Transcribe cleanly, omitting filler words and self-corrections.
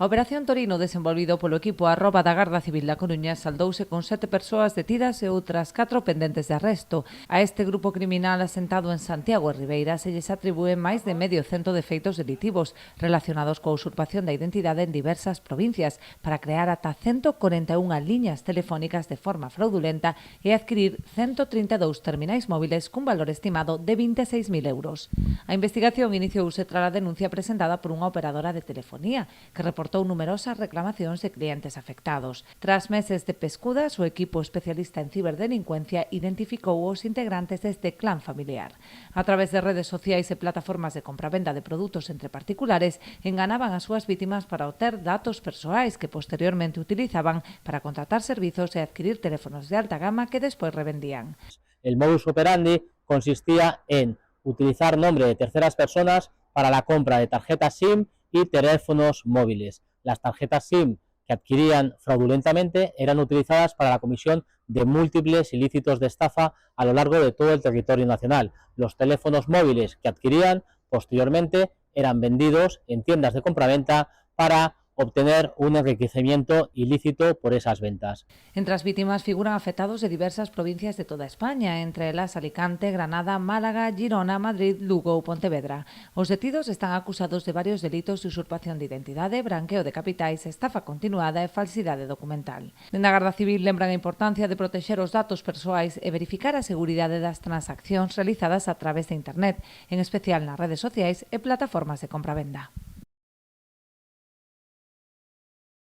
A Operación Torino, desenvolvido polo equipo @ da Garda Civil da Coruña, saldouse con 7 persoas detidas e outras 4 pendentes de arresto. A este grupo criminal asentado en Santiago e Ribeira se lles atribúe máis de medio cento de feitos delitivos relacionados coa usurpación da identidade en diversas provincias para crear ata 141 liñas telefónicas de forma fraudulenta e adquirir 132 terminais móviles cun valor estimado de 26.000 euros. A investigación iniciouse tras a denuncia presentada por unha operadora de telefonía que reportou numerosas reclamacións de clientes afectados. Tras meses de pescudas, o equipo especialista en ciberdelincuencia identificou os integrantes deste clan familiar. A través de redes sociais e plataformas de compravenda de produtos entre particulares, enganaban as súas vítimas para obter datos persoais que posteriormente utilizaban para contratar servizos e adquirir teléfonos de alta gama que despois revendían. El modus operandi consistía en utilizar nombre de terceras personas para la compra de tarjetas SIM y teléfonos móviles. Las tarjetas SIM que adquirían fraudulentamente eran utilizadas para la comisión de múltiples ilícitos de estafa a lo largo de todo el territorio nacional. Los teléfonos móviles que adquirían posteriormente eran vendidos en tiendas de compraventa para obtener un enriquecimiento ilícito por esas ventas. Entre as vítimas figuran afectados de diversas provincias de toda España, entre elas Alicante, Granada, Málaga, Girona, Madrid, Lugo ou Pontevedra. Os detidos están acusados de varios delitos de usurpación de identidade, branqueo de capitais, estafa continuada e falsidade documental. Dende a Garda Civil lembran a importancia de protexer os datos persoais e verificar a seguridade das transaccións realizadas a través de Internet, en especial nas redes sociais e plataformas de compravenda.